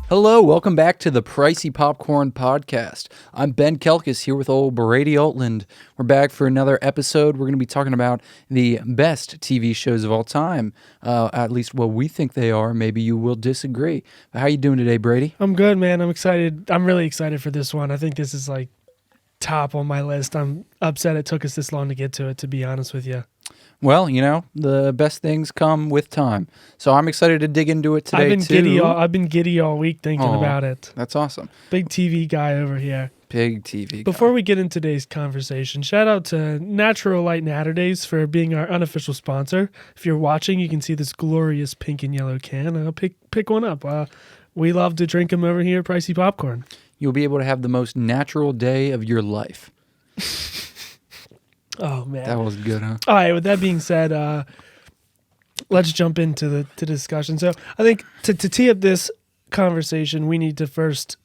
Hello, welcome back to the Pricey Popcorn Podcast. I'm Ben Kelkis here with old Brady Altland. We're back for another episode. We're going to be talking about the best TV shows of all time, at least what we think they are. Maybe you will disagree. How are you doing today, Brady? I'm good, man. I'm excited. I'm really excited for this one. I think this is like top on my list. I'm upset it took us this long to get to it, to be honest with you. Well, you know, the best things come with time. So I'm excited to dig into it today, I've been giddy all week thinking about it. That's awesome. Big TV guy over here. Big TV guy. Before we get into today's conversation, shout out to Natural Light Naturdays for being our unofficial sponsor. If you're watching, you can see this glorious pink and yellow can. Pick one up. We love to drink them over here at Pricey Popcorn. You'll be able to have the most natural day of your life. Oh, man. That was good, huh? All right, with that being said, let's jump into the discussion. So I think to tee up this conversation, we need to first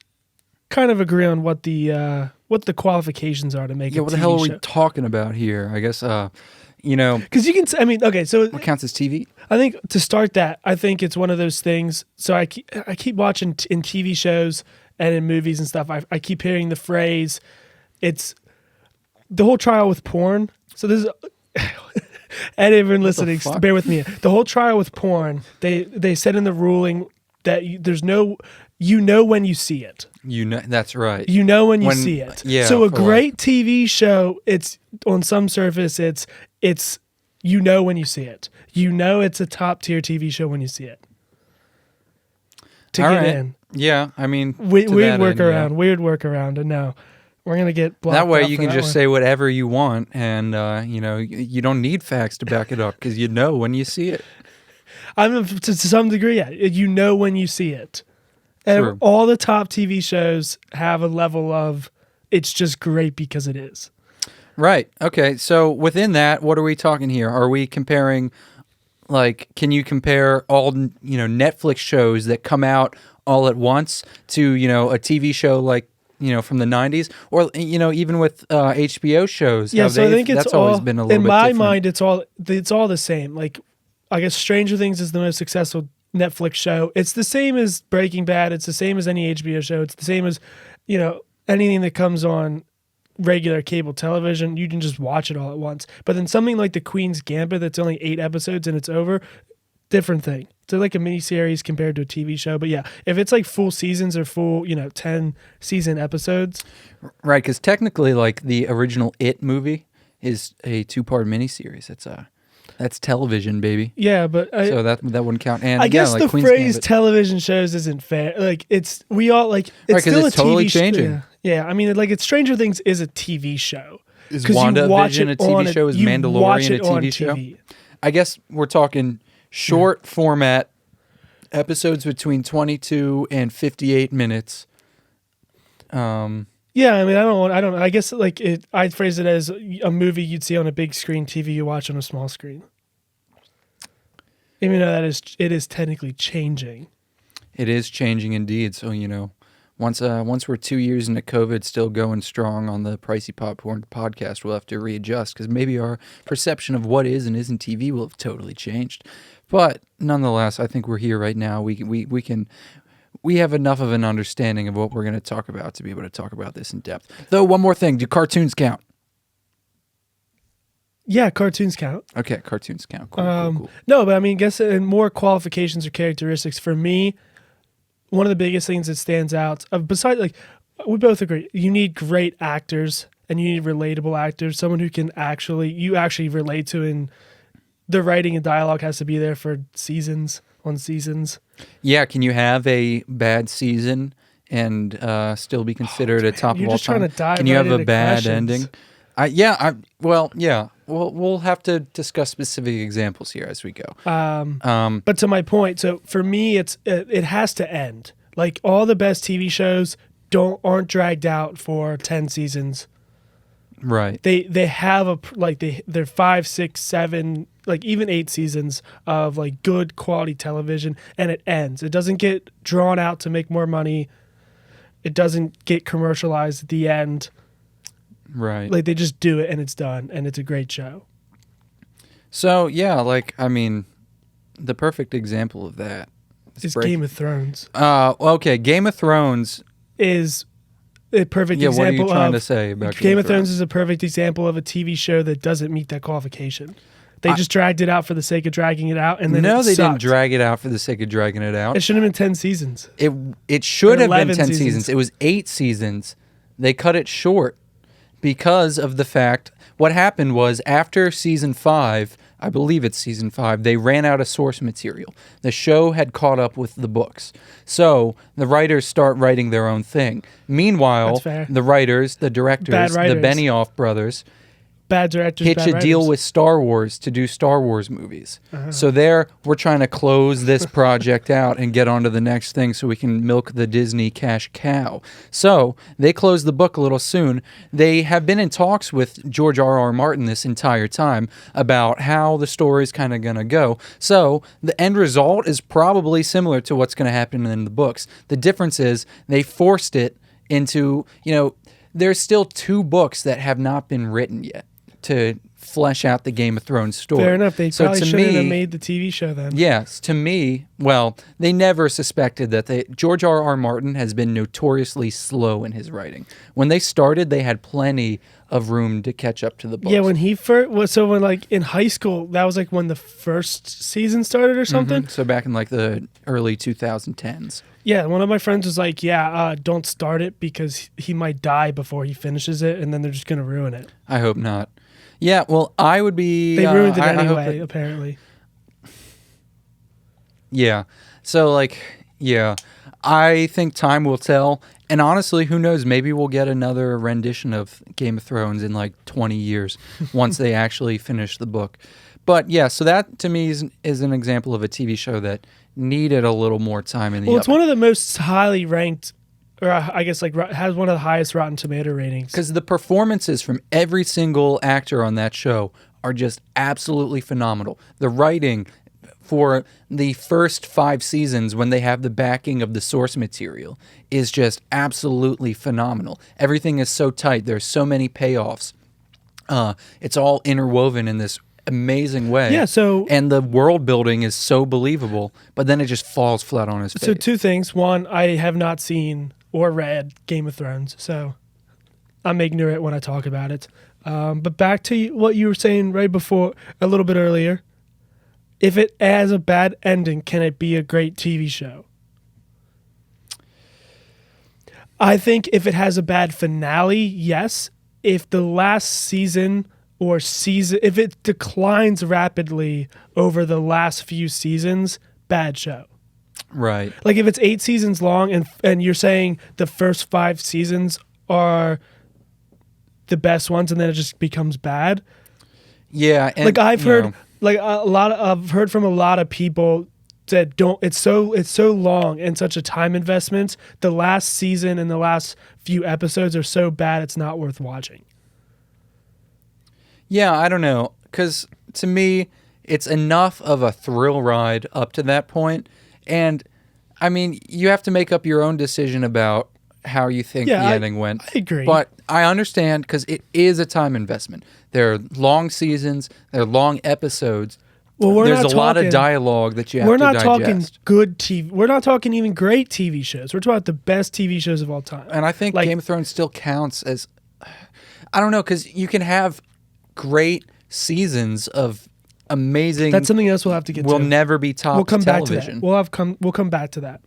kind of agree on what the qualifications are to make a TV show. What the hell are we talking about here? I guess, because you can, okay, so what counts as TV? I think to start that, I think it's one of those things. So I keep watching in TV shows and in movies and stuff. I keep hearing the phrase, it's the whole trial with porn. So this is, and everyone listening, bear with me. The whole trial with porn, they said in the ruling that there's no, when you see it. That's right. When you see it. Yeah. So a great TV show, it's on some surface, it's when you see it. It's a top tier TV show when you see it. To All get right. in. Yeah, I mean, weird workaround, and no. We're going to get blocked that way out you for can that just one. say whatever you want, and you don't need facts to back it up because you know when you see it. I mean, to some degree, yeah. When you see it. And True. all the top TV shows have a level of it's just great because it is. Right. Okay. So within that, what are we talking here? Are we comparing, like, can you compare all, Netflix shows that come out all at once to, a TV show like, from the 90s, or even with HBO shows. Yeah, so I think that's always been a little bit in my different. mind, it's all the same. Like, I guess Stranger Things is the most successful Netflix show. It's the same as Breaking Bad. It's the same as any HBO show. It's the same as anything that comes on regular cable television. You can just watch it all at once. But then something like The Queen's Gambit, that's only 8 episodes and it's over. Different thing. It's like a mini series compared to a TV show. But yeah, if it's like full seasons or full, 10 season episodes. Right, because technically, like, the original It movie is a 2-part miniseries. That's television, baby. Yeah, but So that wouldn't count. And I guess like the Queen's phrase Gambit. television shows isn't fair. Like, it's Right, 'cause still it's a TV totally show. changing. Yeah, I mean, like, it's Stranger Things is a TV show. Is 'Cause you watch WandaVision a it TV on show? Is you watch Mandalorian a it on TV show? TV. I guess we're talking short format episodes between 22 and 58 minutes. Yeah, I mean, I guess like I'd phrase it as a movie you'd see on a big screen, TV you watch on a small screen. Even though it is technically changing. It is changing indeed. So, once we're 2 years into COVID, still going strong on the Pricey Popcorn Podcast, we'll have to readjust because maybe our perception of what is and isn't TV will have totally changed. But nonetheless, I think we're here right now. We have enough of an understanding of what we're going to talk about to be able to talk about this in depth. Though, one more thing: do cartoons count? Yeah, cartoons count. Okay, cartoons count. Cool. No, but I mean, I guess more qualifications or characteristics for me. One of the biggest things that stands out, besides, like, we both agree, you need great actors and you need relatable actors, someone who can you actually relate to, and the writing and dialogue has to be there for seasons on seasons. Yeah, can you have a bad season and still be considered a top of all time? Trying to dive Can you right have a into bad questions. ending? We'll have to discuss specific examples here as we go. But to my point, so for me, it has to end. Like, all the best TV shows aren't dragged out for 10 seasons. Right. They have they're 5, 6, 7, like even 8 seasons of like good quality television, and it ends. It doesn't get drawn out to make more money. It doesn't get commercialized at the end. Right. Like, they just do it and it's done, and it's a great show. So, yeah, like, I mean, the perfect example of that is Game of Thrones. Okay, Game of Thrones Is a perfect Yeah, example what are you trying of to say about Game of Thrones is a perfect example of a TV show that doesn't meet that qualification. They just dragged it out for the sake of dragging it out, and then No, it they didn't sucked. drag it out for the sake of dragging it out. It should have been 10 seasons. It should have been 11 10 seasons. seasons. It was 8 seasons. They cut it short because of the fact what happened was after season 5, I believe it's season 5, they ran out of source material. The show had caught up with the books. So the writers start writing their own thing. Meanwhile, That's fair. the writers, the directors, the writers. Benioff brothers Bad directors, pitch bad a deal writers. with Star Wars to do Star Wars movies. Uh-huh. So there, we're trying to close this project out and get on to the next thing so we can milk the Disney cash cow. So they closed the book a little soon. They have been in talks with George R.R. Martin this entire time about how the story is kind of going to go. So the end result is probably similar to what's going to happen in the books. The difference is they forced it into, there's still 2 books that have not been written yet to flesh out the Game of Thrones story. Fair enough. They So probably to shouldn't me- have made the TV show then. Yes, to me, well, they never suspected that George R.R. Martin has been notoriously slow in his writing. When they started, they had plenty of room to catch up to the books. Yeah, when he first when like in high school, that was like when the first season started or something. So back in like the early 2010s. Yeah, one of my friends was like, don't start it because he might die before he finishes it, and then they're just gonna ruin it. I hope not. Yeah, well, I would be... They ruined it I hope anyway, that- apparently. Yeah. So, I think time will tell. And honestly, who knows? Maybe we'll get another rendition of Game of Thrones in like 20 years once they actually finish the book. But yeah, so that to me is an example of a TV show that needed a little more time in the Well, it's oven. one of the most highly ranked, or I guess like has one of the highest Rotten Tomato ratings. Because the performances from every single actor on that show are just absolutely phenomenal. The writing for the first 5 seasons, when they have the backing of the source material, is just absolutely phenomenal. Everything is so tight. There's so many payoffs. It's all interwoven in this amazing way. Yeah, so- and the world building is so believable, but then it just falls flat on his face. So 2 things. One, I have not seen or read Game of Thrones, so I'm ignorant when I talk about it. But back to what you were saying right before, a little bit earlier. If it has a bad ending, can it be a great TV show? I think if it has a bad finale, yes. If the last season if it declines rapidly over the last few seasons, bad show. Right. Like if it's 8 seasons long and you're saying the first 5 seasons are the best ones and then it just becomes bad. Yeah. And, Like I've heard I've heard from a lot of people that it's so long and such a time investment. The last season and the last few episodes are so bad it's not worth watching. Yeah, I don't know. Because to me, it's enough of a thrill ride up to that point. And, I mean, you have to make up your own decision about how you think the ending went. I agree. But I understand because it is a time investment. There are long seasons. There are long episodes. Well, There's a lot of dialogue that you have to digest. We're not talking good TV. We're not talking even great TV shows. We're talking about the best TV shows of all time. And I think Like- Game of Thrones still counts as... I don't know, because you can have great seasons of amazing... That's something else we'll have to get will to. never be top We'll come television. back to that. We'll come back to that.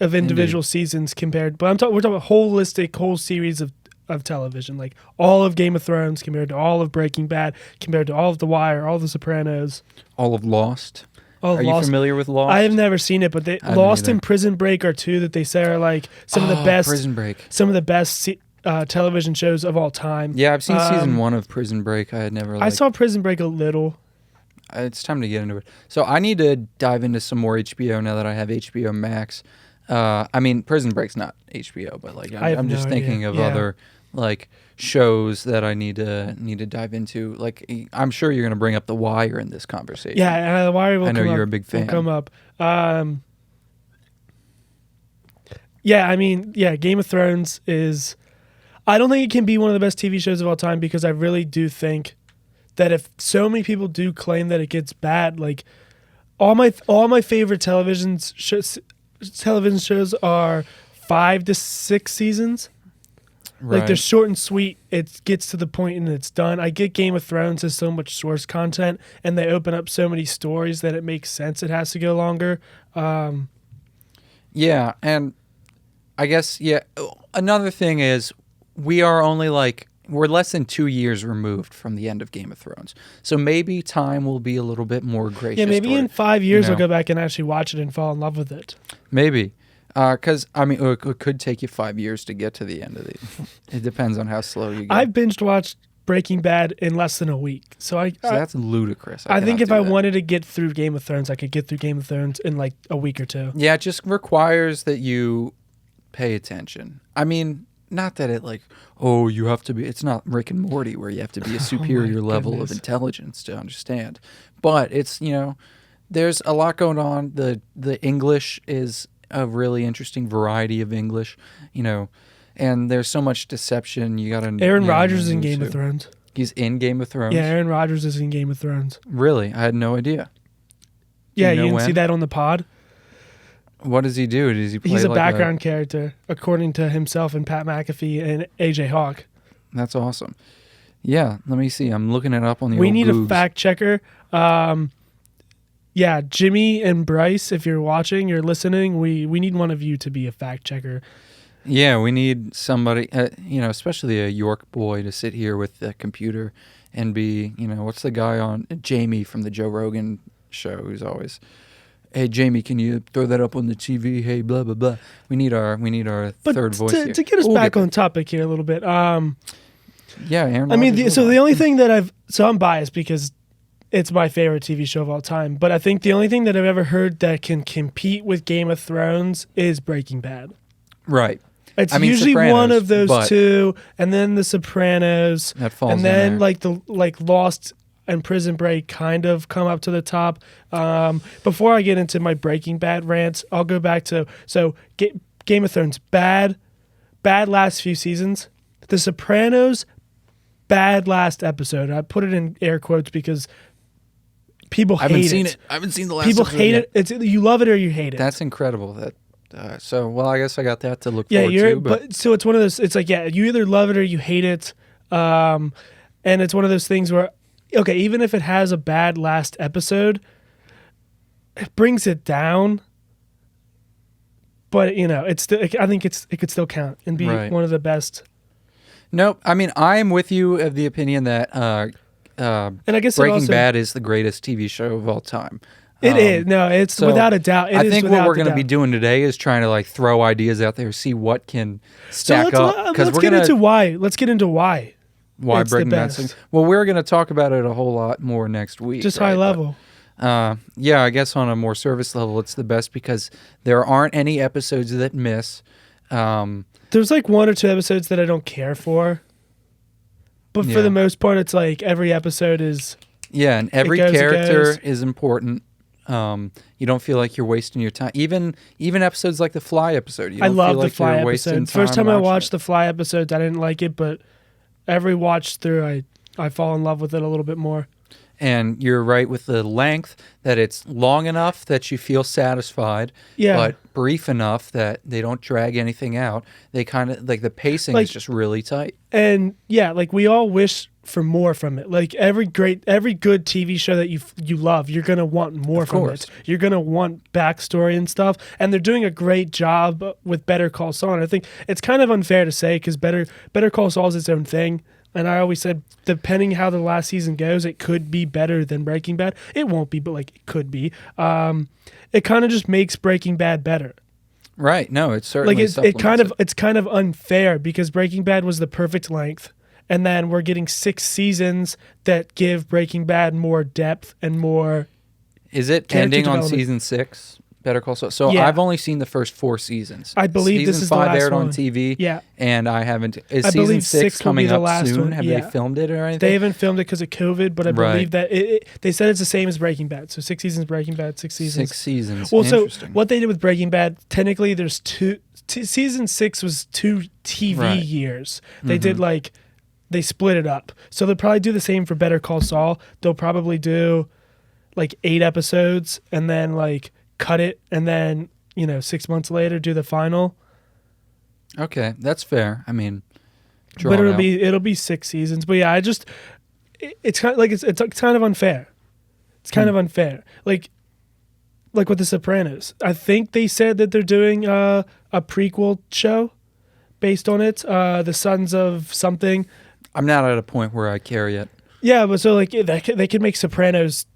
Of individual seasons compared, but we're talking about holistic whole series of television, like all of Game of Thrones compared to all of Breaking Bad, compared to all of The Wire, all of The Sopranos, All of Lost. all of Are you Lost. familiar with Lost? I have never seen it, but haven't Lost either. and Prison Break are 2 that they say are like some of the best Prison Break. some of the best television shows of all time. Yeah, I've seen season 1 of Prison Break. I had never. I saw Prison Break a little. It's time to get into it. So I need to dive into some more HBO now that I have HBO Max. I mean, Prison Break's not HBO, but like I have I'm no just idea. thinking of Yeah. other like shows that I need to dive into. Like I'm sure you're going to bring up The Wire in this conversation. Yeah, and The Wire will I know come you're up, a big will fan. come up. Yeah, I mean, Game of Thrones is... I don't think it can be one of the best TV shows of all time because I really do think that if so many people do claim that it gets bad, like all my favorite television shows are 5 to 6 seasons. Right. Like they're short and sweet. It gets to the point and it's done. I get Game of Thrones has so much source content and they open up so many stories that it makes sense it has to go longer. Yeah, and I guess another thing is we're less than 2 years removed from the end of Game of Thrones. So maybe time will be a little bit more gracious. Yeah, maybe toward in it, 5 years you know? I'll go back and actually watch it and fall in love with it. Maybe. Because, I mean, it could take you 5 years to get to the end of it. It depends on how slow you go. I binged watched Breaking Bad in less than a week. So that's ludicrous. I think if cannot I do that. wanted to get through Game of Thrones, I could get through Game of Thrones in like a week or two. Yeah, it just requires that you pay attention. I mean, not that you have to be, it's not Rick and Morty where you have to be a superior level of goodness. intelligence to understand. But it's, there's a lot going on. The English is a really interesting variety of English, and there's so much deception. You got to. Aaron Rodgers is in Game of Thrones. He's in Game of Thrones. Yeah, Aaron Rodgers is in Game of Thrones. Really, I had no idea. Yeah, you know you didn't see when? that on the pod? What does he do? Does he play? He's a background character, according to himself and Pat McAfee and AJ Hawk. That's awesome. Yeah, let me see. I'm looking it up on the. We old need Goobs. a fact checker. Yeah, Jimmy and Bryce, if you're watching, you're listening, we need one of you to be a fact checker. Yeah, we need somebody, especially a York boy, to sit here with the computer and be, what's the guy on Jamie from the Joe Rogan show who's always, hey Jamie, can you throw that up on the TV? Hey, blah blah blah. We need our third voice here. To get us back on topic here a little bit. Yeah, Aaron. I mean, Rodgers the only thing that I'm biased because it's my favorite TV show of all time, but I think the only thing that I've ever heard that can compete with Game of Thrones is Breaking Bad. Right. It's I mean, usually Sopranos, one of those but two, and then The Sopranos, that falls and in then there. Lost and Prison Break kind of come up to the top. Before I get into my Breaking Bad rants, I'll go back to Game of Thrones, bad last few seasons. The Sopranos, bad last episode. I put it in air quotes because people hate it. I haven't seen it. I haven't seen the last. People episode hate yet. it. It's you love it or you hate it. That's incredible. That. Well, I guess I got that to look Yeah, forward to. But so it's one of those. It's like you either love it or you hate it, and it's one of those things where even if it has a bad last episode, it brings it down. But it's still. I think it could still count and be Right. one of the best. Nope. I mean, I am with you of the opinion that And I guess Breaking Bad is the greatest TV show of all time. It is. No, it's so without a doubt. I think what we're going to be doing today is trying to throw ideas out there, see what can stack up. Let's get into why. Let's get into why. Why it's the Breaking Bad? best. Well, we're going to talk about it a whole lot more next week. Just right? high level. Yeah, I guess on a more service level, it's the best because there aren't any episodes that miss. There's 1 or 2 episodes that I don't care for. But for Yeah. the most part, it's every episode is. Yeah, and every goes, it character goes. is important. You don't feel like you're wasting your time. Even episodes like the Fly episode. You I don't love feel the like Fly you're wasting episode. First time I watching watched it. the Fly episodes, I didn't like it, but every watch through, I fall in love with it a little bit more. And you're right with the length, that it's long enough that you feel satisfied, Yeah. but brief enough that they don't drag anything out. They kind of the pacing is just really tight. And yeah, we all wish for more from it. Every good TV show that you love, you're gonna want more Of from course. it. You're gonna want backstory and stuff. And they're doing a great job with Better Call Saul. And I think it's kind of unfair to say because Better Call Saul is its own thing. And I always said, depending how the last season goes, it could be better than Breaking Bad. It won't be, but it could be. It kind of just makes Breaking Bad better. Right? No, it's certainly It's kind of unfair because Breaking Bad was the perfect length, and then we're getting 6 seasons that give Breaking Bad more depth and more. Is it character ending on development. season 6? Better Call Saul. So Yeah. I've only seen the first 4 seasons. I believe season this is the 5 last aired on one. TV. Yeah. And I haven't. Is I season believe 6 6 will be coming the up last soon? one. Have Yeah. they filmed it or anything? They haven't filmed it because of COVID, but I Right. believe that they said it's the same as Breaking Bad. So 6 seasons Breaking Bad, 6 seasons. 6 seasons. Well, so Interesting. what they did with Breaking Bad, technically there's season 6 was 2 TV Right. years. They did they split it up. So they'll probably do the same for Better Call Saul. They'll probably do like 8 episodes and then like cut it and then 6 months later do the final. Okay, that's fair. I mean, But it'll be 6 seasons. But yeah, it's kind of like it's kind of unfair. It's kind of unfair. Like with The Sopranos. I think they said that they're doing a prequel show based on it, The Sons of something. I'm not at a point where I care yet. Yeah, but so like they could make Sopranos.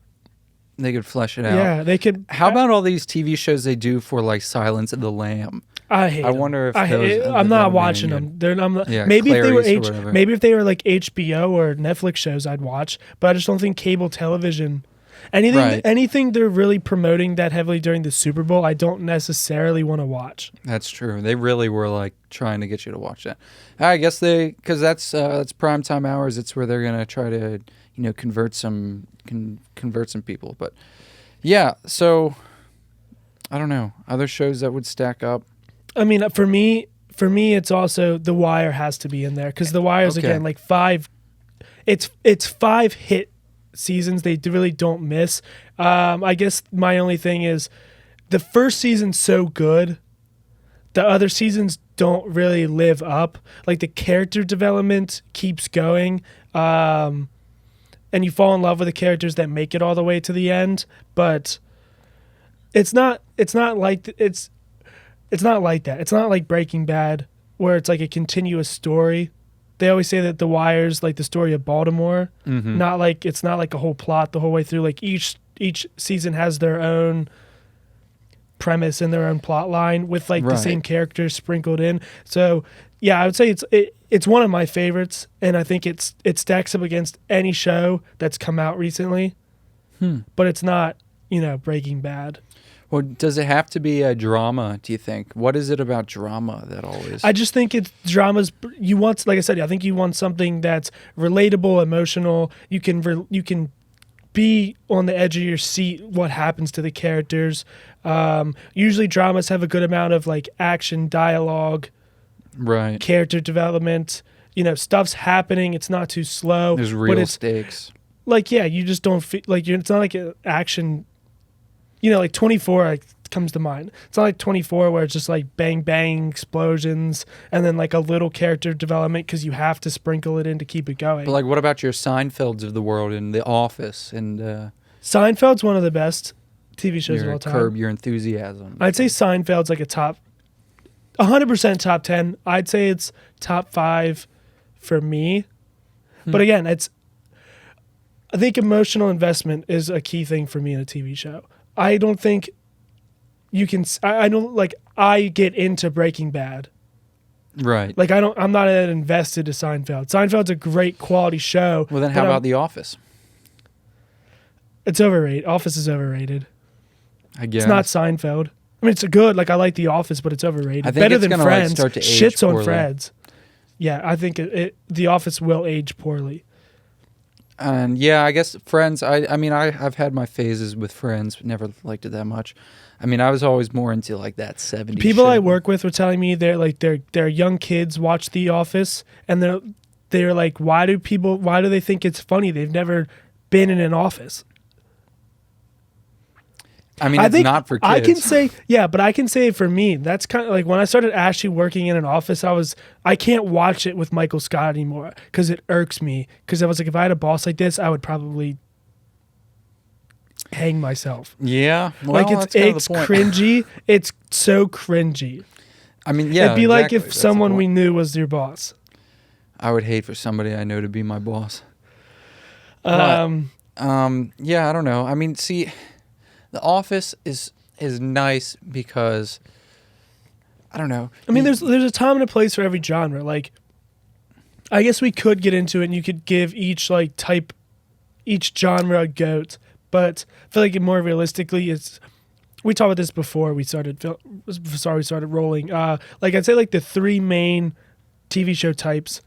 They could flesh it out. Yeah, they could. How about all these TV shows they do for like Silence of the Lamb? I hate. I wonder if I'm not watching them. Yeah, maybe if they were Clarice maybe if they were like HBO or Netflix shows, I'd watch. But I just don't think cable television, anything they're really promoting that heavily during the Super Bowl, I don't necessarily want to watch. That's true. They really were like trying to get you to watch that. I guess because that's primetime hours. It's where they're gonna try to convert some people. But yeah, so I don't know other shows that would stack up. I mean, for me, it's also The Wire has to be in there because The Wire's again like 5. It's 5 hit seasons. They really don't miss. I guess my only thing is the first season's so good. The other seasons don't really live up. Like the character development keeps going. And you fall in love with the characters that make it all the way to the end, but it's not like that. It's not like Breaking Bad where it's like a continuous story. They always say that The Wire's like the story of Baltimore. Mm-hmm. It's not like a whole plot the whole way through. Like each season has their own premise and their own plot line with like the same characters sprinkled in. So yeah, I would say it's one of my favorites, and I think it stacks up against any show that's come out recently. But it's not Breaking Bad. Well, does it have to be a drama, do you think? What is it about drama that always... I just think it's dramas. You want, like I said, I think you want something that's relatable, emotional. You can be on the edge of your seat what happens to the characters. Usually dramas have a good amount of like action, dialogue, character development. Stuff's happening. It's not too slow. There's real stakes. Like, yeah, you just don't feel like it's not like an action... like 24 comes to mind. It's not like 24 where it's just like bang, bang, explosions, and then like a little character development because you have to sprinkle it in to keep it going. But like, what about your Seinfelds of the world and The Office? And Seinfeld's one of the best TV shows of all time. Curb Your Enthusiasm. I'd say Seinfeld's like 100% top 10. I'd say it's top 5 for me. But again, I think emotional investment is a key thing for me in a TV show. I don't think you can. I don't like. I get into Breaking Bad. Right. Like I'm not invested to Seinfeld. Seinfeld's a great quality show. Well, then how about The Office? It's overrated. Office is overrated. I guess it's not Seinfeld. I mean, it's good. Like I like The Office, but it's overrated. I think Better it's than gonna, Friends. Like, start to age Shits poorly. on Friends. Yeah, I think The Office will age poorly. And yeah, I guess Friends. I mean, I've had my phases with Friends, but never liked it that much. I mean, I was always more into like that 70s. People shit. I work with were telling me their young kids watch The Office, and they're like, why do they think it's funny? They've never been in an office. I mean, it's not for kids. I can say, yeah, but I can say for me, that's kind of like when I started actually working in an office, I can't watch it with Michael Scott anymore because it irks me. Because I was like, if I had a boss like this, I would probably hang myself. Yeah. Well, like it's cringy. It's so cringy. I mean, yeah. It'd be exactly. like if someone we knew was your boss. I would hate for somebody I know to be my boss. Yeah, I don't know. I mean, see, The Office is nice because I don't know. I mean, there's a time and a place for every genre. Like, I guess we could get into it, and you could give each genre a goat. But I feel like more realistically, we talked about this before we started rolling. Like I'd say like the 3 main TV show types: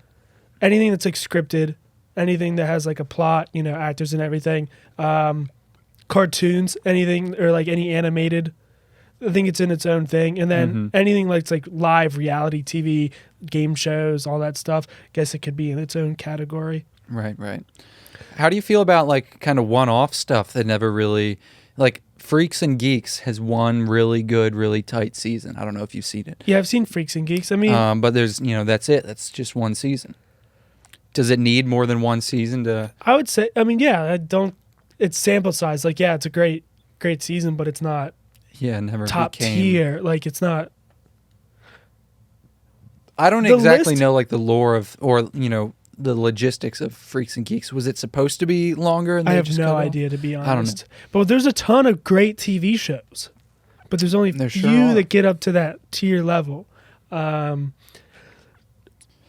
anything that's like scripted, anything that has like a plot, actors and everything. Cartoons, anything or like any animated. I think it's in its own thing. And then anything like live reality TV, game shows, all that stuff. I guess it could be in its own category. Right. How do you feel about like kind of one-off stuff that never really, like Freaks and Geeks has one really good, really tight season. I don't know if you've seen it. Yeah, I've seen Freaks and Geeks. I mean, But there's, that's it. That's just one season. Does it need more than one season to? I would say, I mean, yeah, I don't. It's sample size. Like, yeah, it's a great season, but it's not Yeah, never top became. tier. Like, it's not. I don't The exactly list- know like the lore of, or the logistics of Freaks and Geeks. Was it supposed to be longer? And I they have just no cut it off? idea, to be I don't know. honest. But there's a ton of great TV shows, but there's only There few sure are. that get up to that tier level.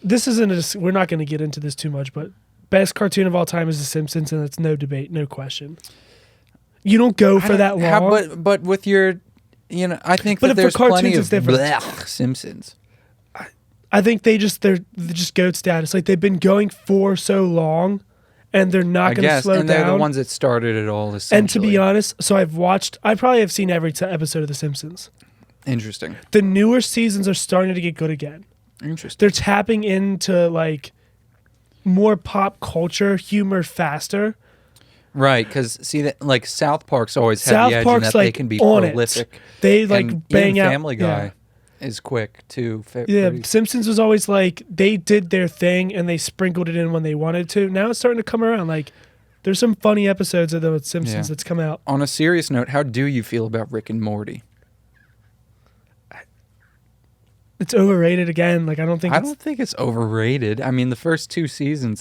This isn't. We're not going to get into this too much, but best cartoon of all time is The Simpsons, and it's no debate, no question. You don't go for that long. But with your, I think But that if for there's plenty cartoons, of it's different. blech Simpsons. I think they're just GOAT status. Like, they've been going for so long, and they're not I going to guess, slow and they're the down. ones that started it all. And to be Essentially. honest, so I probably have seen every episode of The Simpsons. Interesting. The newer seasons are starting to get good again. Interesting. They're tapping into like more pop culture humor faster. Right, because see that like South Park's always had South the edge Park's in that they like can be on prolific. it. They like And bang even out. Family Guy is quick too. Yeah, Pretty- Simpsons was always like they did their thing and they sprinkled it in when they wanted to. Now it's starting to come around. Like there's some funny episodes of the Simpsons Yeah. that's come out. On a serious note, how do you feel about Rick and Morty? It's overrated again. Like I don't think I it's don't think it's overrated. I mean, the first 3 seasons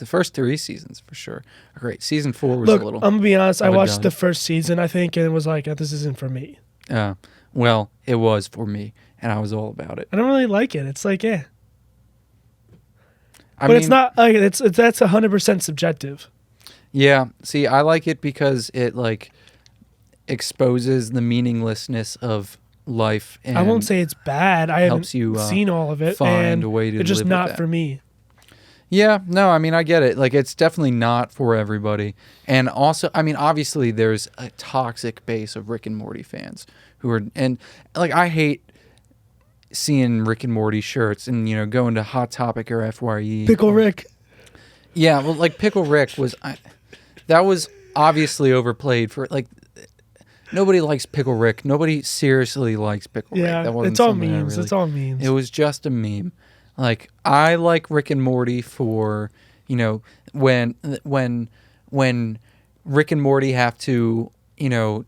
for sure, are great. Season 4 was Look, a little. I'm gonna be honest. I of a watched dud. the first season, I think, and it was like, this isn't for me. Well, it was for me, and I was all about it. I don't really like it. It's like, I but mean, it's not like that's 100% subjective. Yeah, see, I like it because it like exposes the meaninglessness of life, and I won't say it's bad. I haven't helps you, seen all of it, find and a way to it's just live with not that. for me. Yeah, no, I mean, I get it. Like, it's definitely not for everybody. And also, I mean, obviously, there's a toxic base of Rick and Morty fans who are, and like, I hate seeing Rick and Morty shirts and, going to Hot Topic or FYE. Pickle Rick. Yeah, well, like, Pickle Rick that was obviously overplayed for, like, nobody likes Pickle Rick. Nobody seriously likes Pickle Rick. Yeah, That wasn't it's all something I memes. really- It's all memes. It was just a meme. Like, I like Rick and Morty for, when Rick and Morty have to,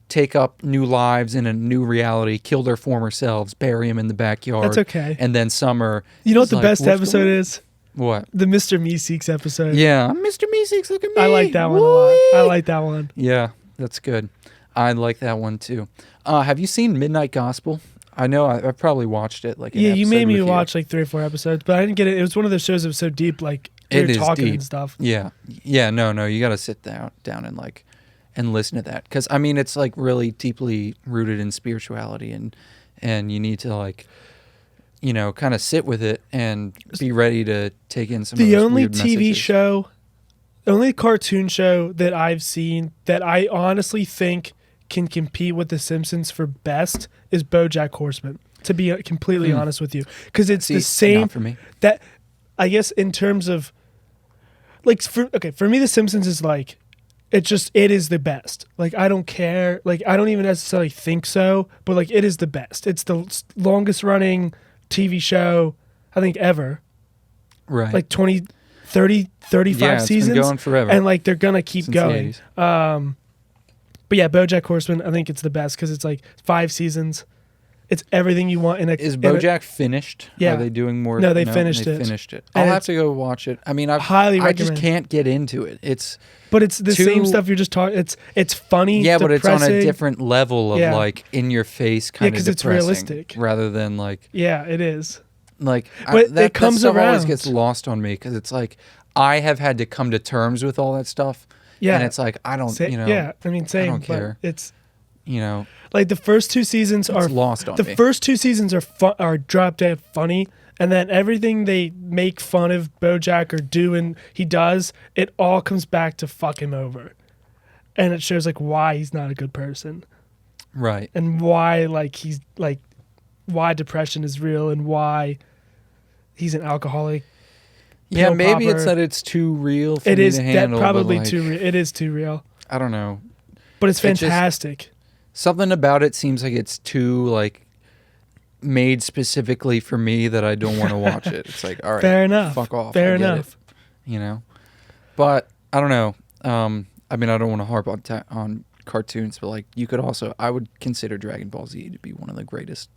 take up new lives in a new reality, kill their former selves, bury them in the backyard. That's okay. And then Summer. You know what is the like, best "What's episode going on?" is? What? The Mr. Meeseeks episode. Yeah, Mr. Meeseeks, look at me. I like that one a lot. I like that one. Yeah, that's good. I like that one too. Have you seen Midnight Gospel? I know I've probably watched it. Like, an Yeah, you episode made me with you. watch like 3 or 4 episodes, but I didn't get it. It was one of those shows that was so deep, like we It were is talking deep. and stuff. Yeah, no, you got to sit down and like and listen to that, because I mean it's like really deeply rooted in spirituality, and you need to like kind of sit with it and be ready to take in some. The of those only weird TV messages. show, the only cartoon show that I've seen that I honestly think can compete with The Simpsons for best is BoJack Horseman. To be completely honest with you, because it's See, the same. not for me. That I guess in terms of like for me, The Simpsons is like it is the best. Like I don't care. Like I don't even necessarily think so, but like it is the best. It's the longest running TV show I think ever. Right. Like 20, 30, 35 yeah, it's seasons. been going forever. And like they're gonna keep Since the going. 80s. But yeah, BoJack Horseman, I think it's the best because it's like 5 seasons. It's everything you want in a. Is BoJack finished? Yeah. Are they doing more? No, they finished it. Finished it. And I'll have it's- to go watch it. I mean, Highly I just recommend. can't get into it. It's But it's the same Too- stuff you're just talking. It's funny. yeah, but it's on a depressing. different level of Yeah. like in your face kind of 'cause it's depressing, realistic. rather than like Yeah, it is. Like, But that, it comes that stuff always around. gets lost on me, because it's like I have had to come to terms with all that stuff. Yeah. And it's like I don't, Yeah, I mean, same. don't but care. It's you know, like the first 2 seasons it's are lost on the me. first 2 seasons are drop dead funny, and then everything they make fun of BoJack or do and he does, it all comes back to fuck him over, and it shows like why he's not a good person Right. and why like he's like why depression is real and why he's an alcoholic. Yeah, pill maybe popper. it's that it's too real for It me is to handle. but, probably like, too real. It is too real, I don't know. but it's It just- fantastic. Something about it seems like it's too like made specifically for me that I don't want to watch it. It's like, all right, Fair enough. fuck off. Fair I get enough. it, But I don't know. I mean, I don't want to harp on cartoons, but like you could also, I would consider Dragon Ball Z to be one of the greatest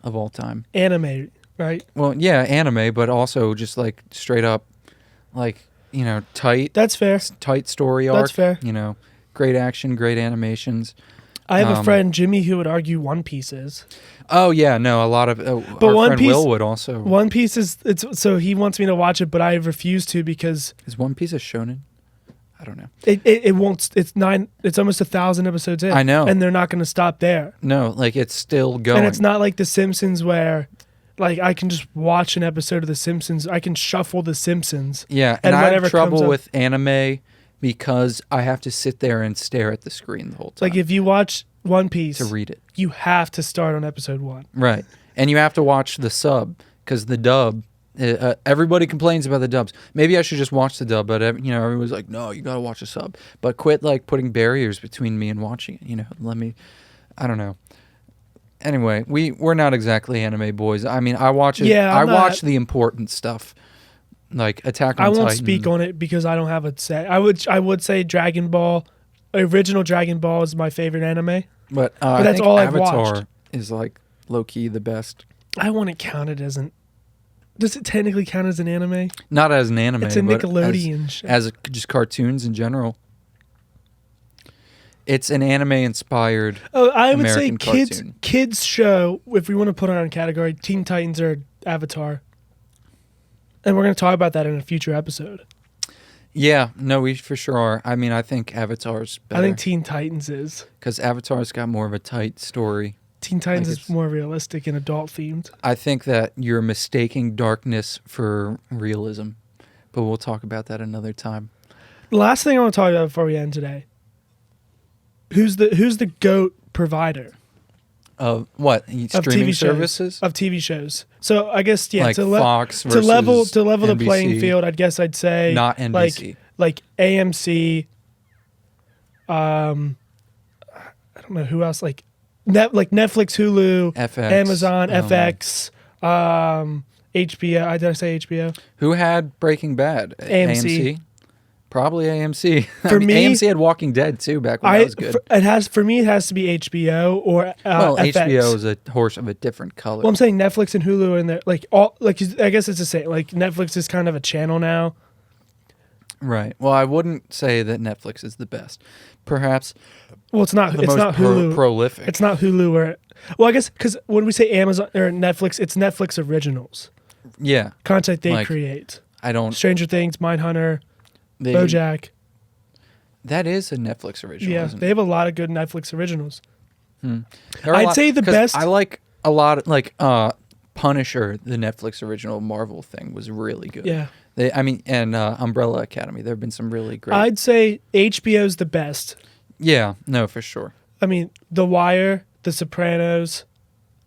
of all time. Anime, right? Well, yeah, anime, but also just like straight up, like tight That's fair. story arc. That's fair. Great action, great animations. I have a friend, Jimmy, who would argue One Piece is. Oh yeah, no, a lot of. But our One friend Piece- Will would also. One Piece it's so he wants me to watch it, but I refuse to because Is One Piece a shonen? I don't know. it won't. It's almost 1,000 episodes in. I know. and they're not going to stop there. No, like it's still going. And it's not like The Simpsons where, like, I can just watch an episode of The Simpsons. I can shuffle The Simpsons. Yeah, and and I whatever have trouble comes up- with anime because I have to sit there and stare at the screen the whole time. Like if you watch One Piece, to read it. you have to start on episode 1. Right. And you have to watch the sub because the dub, everybody complains about the dubs. Maybe I should just watch the dub, but everyone's like, no, you got to watch the sub. But quit like putting barriers between me and watching it. I don't know. Anyway, we're not exactly anime boys. I mean, I watch it. Yeah, I I'm watch not- the important stuff, like Attack on I Titan. won't speak on it because I don't have a say. I would say Dragon Ball, original Dragon Ball is my favorite anime. But that's I think all I've Avatar watched. is like low key the best. I wouldn't count it as an. Does it technically count as an anime? Not as an anime, It's a but Nickelodeon show. as just cartoons in general. It's an anime-inspired. Oh, I would American say cartoon. kids show. If we want to put it on a category, Teen Titans or Avatar, and we're going to talk about that in a future episode. Yeah, no, we for sure are. I mean, I think Avatar's I better think Teen Titans is. because Avatar's got more of a tight story. Teen Titans Like is more realistic and adult themed. I think that you're mistaking darkness for realism, but we'll talk about that another time. The last thing I want to talk about before we end today. Who's the GOAT provider Of what? of Streaming TV services? shows? Of TV shows. So I guess Like Fox to versus level the NBC. playing field. I guess I'd say Not NBC. like AMC. I don't know who else like Netflix, Hulu, FX, Amazon, FX, HBO. Did I say HBO? Who had Breaking Bad? AMC. Probably AMC. For me- AMC had Walking Dead too back when that was good. It has to be HBO or Well, FX. HBO is a horse of a different color. Well, I'm saying Netflix and Hulu in there, like all, like I guess it's the same. Like Netflix is kind of a channel now. Right. Well, I wouldn't say that Netflix is the best. Perhaps Well, it's not. the It's most not Hulu. prolific. It's not Hulu or. Well, I guess because when we say Amazon or Netflix, it's Netflix originals Yeah. content they Like, create. I don't. Stranger Things, Mindhunter, They, BoJack. That is a Netflix original. Yeah, isn't they it? have a lot of good Netflix originals. There are a I'd lot- say the 'cause best- I like a lot. Like Punisher, the Netflix original Marvel thing was really good. Yeah, And Umbrella Academy. There have been some really great. I'd say HBO's the best. Yeah. No, for sure. I mean, The Wire, The Sopranos,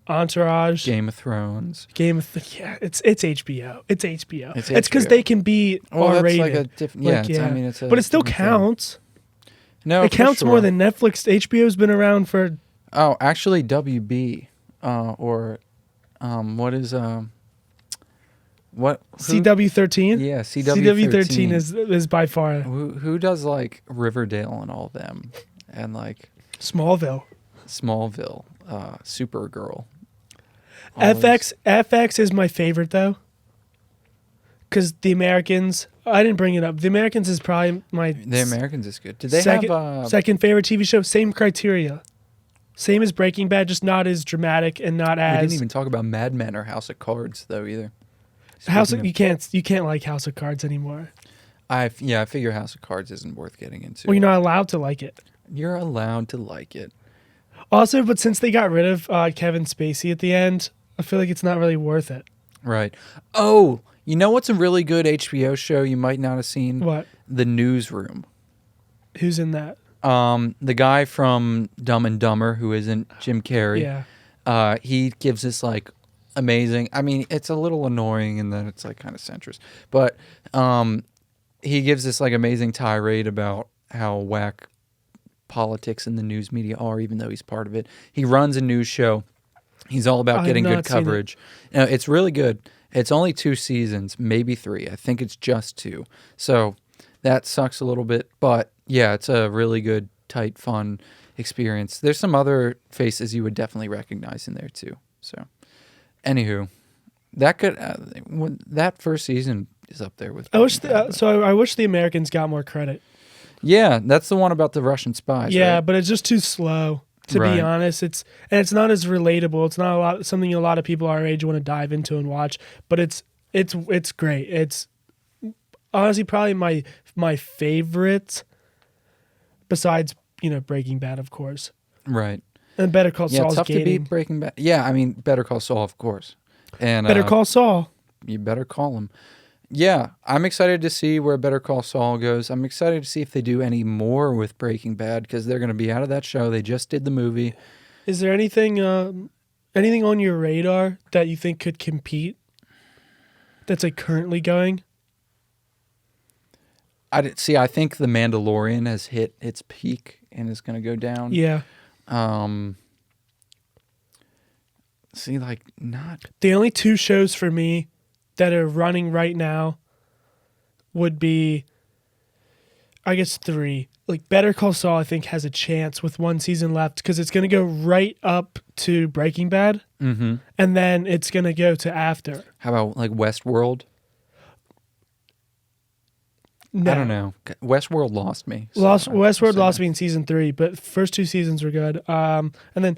Entourage, Game of Thrones. Yeah, it's HBO. It's HBO. It's It's because HBO. they can be Well, that's R-rated. like a different. Yeah. Like, I mean, it's a. but it still different thing. counts. No, It for counts more sure. than Netflix. HBO's been around for. Oh, actually, WB, what is what who- CW13. Yeah, CW13 is by far who does like Riverdale and all them, and like Smallville. Smallville, Supergirl. all FX is my favorite though, because The Americans. I didn't bring it up. The Americans is probably my those- The Americans is good. Did they second, have? second favorite TV show. Same criteria, same as Breaking Bad, just not as dramatic and not We as didn't even talk about Mad Men or House of Cards though either. House. Of, Speaking you can't like House of Cards anymore. I figure House of Cards isn't worth getting into. Well, you're not allowed to like it. You're allowed to like it. Also, but since they got rid of Kevin Spacey at the end, I feel like it's not really worth it. Right. Oh, you know what's a really good HBO show you might not have seen? What? The Newsroom. Who's in that? The guy from Dumb and Dumber, who isn't Jim Carrey, Yeah. he gives this like amazing. I mean, it's a little annoying in that it's like kind of centrist, but he gives this like amazing tirade about how whack politics and the news media are, even though he's part of it. He runs a news show. He's all about I have getting good not seen it. coverage. It's really good. It's only 2 seasons, maybe 3. I think it's just 2. So that sucks a little bit, but yeah, it's a really good, tight, fun experience. There's some other faces you would definitely recognize in there too. So, anywho, that could that first season is up there with. I wish Breaking Bad, I wish the Americans got more credit. yeah, that's the one about the Russian spies. Yeah, right? but it's just too slow. To Right. be honest, it's not as relatable. It's not something a lot of people our age want to dive into and watch. But it's great. It's honestly probably my favorite, besides Breaking Bad, of course, Right. and Better Call Yeah, Saul's tough to beat gaining. Breaking Bad. Yeah, I mean, Better Call Saul, of course. And Better Call Saul. You better call him. Yeah, I'm excited to see where Better Call Saul goes. I'm excited to see if they do any more with Breaking Bad because they're going to be out of that show. They just did the movie. Is there anything on your radar that you think could compete? That's like currently going. I think The Mandalorian has hit its peak and is going to go down. Yeah. Not The only 2 shows for me that are running right now would be, I guess, 3. Like Better Call Saul, I think has a chance with 1 season left because it's going to go right up to Breaking Bad, Mm-hmm. and then it's going to go to after. How about like Westworld? No. I don't know. Westworld lost me. so Westworld I'll lost say me in season 3, but first 2 seasons were good. And then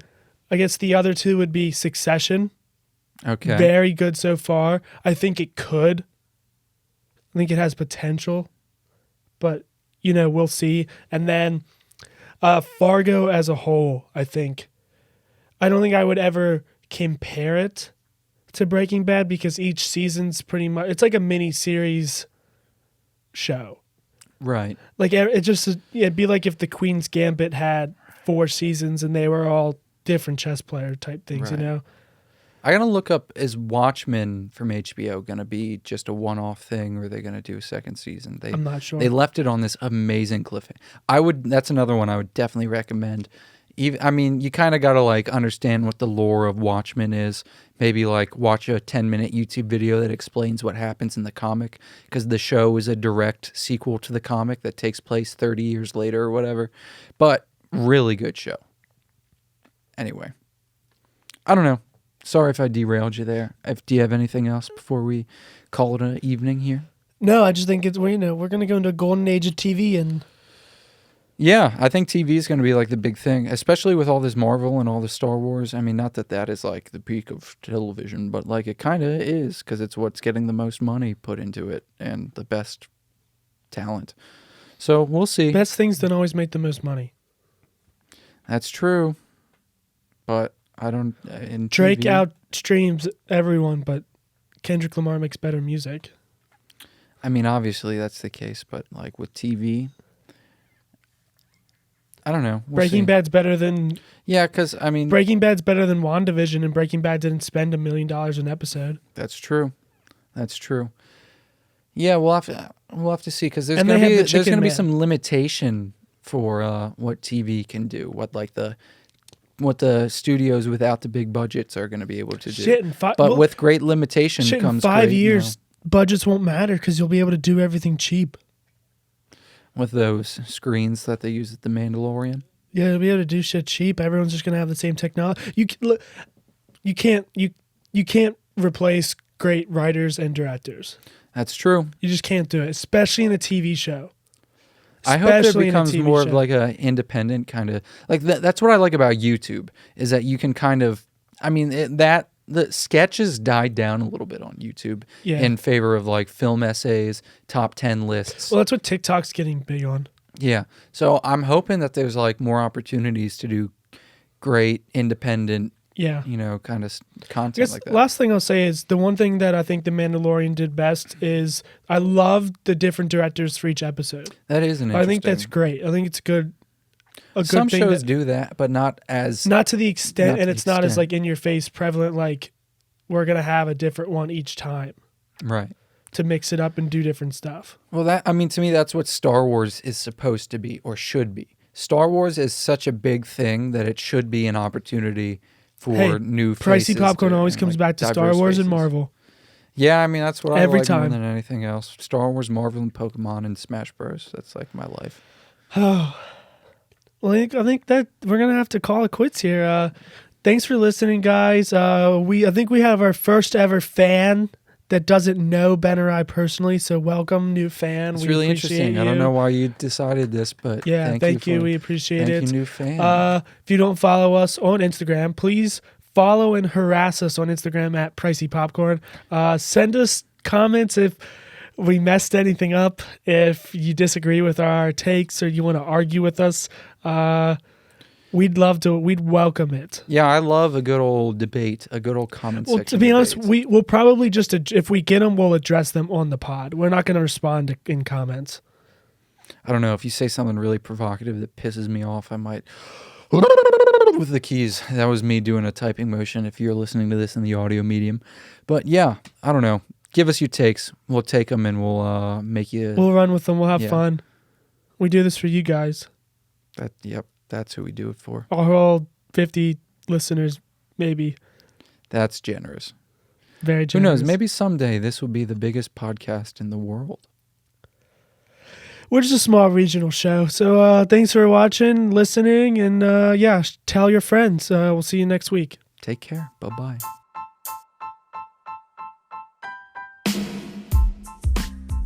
I guess the other 2 would be Succession. that. Okay. Very good so far. I think it could. I think it has potential, but we'll see. And then Fargo as a whole, I don't think I would ever compare it to Breaking Bad because each season's pretty much, it's like a mini series show. Right. Like it'd be like if the Queen's Gambit had 4 seasons and they were all different chess player type things, Right. I gotta look up, is Watchmen from HBO gonna be just a one-off thing, or are they gonna do a second season? I'm not sure. They left it on this amazing cliffhanger. That's another one I would definitely recommend. I mean, you kind of gotta like understand what the lore of Watchmen is. Maybe like watch a 10-minute YouTube video that explains what happens in the comic, because the show is a direct sequel to the comic that takes place 30 years later or whatever. But really good show. Anyway, I don't know. Sorry if I derailed you there. Do you have anything else before we call it an evening here? No, I just think we're going to go into a golden age of TV, and Yeah, I think TV is going to be like the big thing, especially with all this Marvel and all the Star Wars. I mean, not that that is like the peak of television, but like it kind of is because it's what's getting the most money put into it and the best talent. So we'll see. best things don't always make the most money. That's true. But I don't. In Drake TV, outstreams everyone, but Kendrick Lamar makes better music. I mean, obviously that's the case, but like with TV, I don't know. We'll Breaking see. Bad's better than Yeah, because I mean, WandaVision, and Breaking Bad didn't spend $1 million an episode. that's true. That's true. Yeah, we'll have to see because there's And gonna they have be the there's Chicken gonna be Man. some limitation for what TV can do. What the studios without the big budgets are going to be able to do. Shit, But with great limitation in comes 5 great, years, budgets won't matter because you'll be able to do everything cheap. with those screens that they use at the Mandalorian. Yeah, you'll be able to do shit cheap. Everyone's just gonna have the same technology. You can't replace great writers and directors. That's true. You just can't do it, especially in a TV show. I hope it Especially in a becomes TV more show. of like a independent kind of like that's what I like about YouTube is that you can kind of the sketches died down a little bit on YouTube Yeah. in favor of like film essays, top 10 lists. Well, that's what TikTok's getting big on. Yeah. So I'm hoping that there's like more opportunities to do great independent, Yeah. kind of I content guess like that. last thing I'll say is the one thing that I think The Mandalorian did best is I loved the different directors for each episode. That is an interesting. I think that's great. I think it's good. A good Some thing shows that, do that, but not as not to the extent, not to and the it's not as extent. like in your face prevalent like we're going to have a different one each time Right. to mix it up and do different stuff. Well, to me, that's what Star Wars is supposed to be or should be. Star Wars is such a big thing that it should be an opportunity for new faces. Pricey Popcorn always and, comes like, back to Star diverse Wars and faces. Marvel. Yeah, I mean, that's what Every I like more time. than anything else. Star Wars, Marvel, and Pokemon and Smash Bros. That's like my life. Oh, well, I think that we're going to have to call it quits here. Thanks for listening, guys. I think we have our first ever fan that doesn't know Ben or I personally, so welcome, new fan. It's we really appreciate interesting. you. I don't know why you decided this, but Yeah, thank you. for- We appreciate thank it. you, new fan. If you don't follow us on Instagram, please follow and harass us on Instagram at Pricey Popcorn. Send us comments if we messed anything up, if you disagree with our takes or you want to argue with us. We'd welcome it. Yeah, I love a good old debate, a good old comment Well, section. to be honest, debate. we'll probably just, if we get them, we'll address them on the pod. We're not going to respond in comments. I don't know, if you say something really provocative that pisses me off, I might with the keys. That was me doing a typing motion if you're listening to this in the audio medium. But yeah, I don't know. Give us your takes. We'll take them and we'll make you. We'll run with them. We'll have Yeah. fun. We do this for you guys. Yep, that's who we do it for. Our whole 50 listeners, maybe. That's generous. Very Who generous. knows? Maybe someday this will be the biggest podcast in the world. We're just a small regional show. So thanks for watching, listening, and tell your friends. We'll see you next week. Take care. Bye-bye.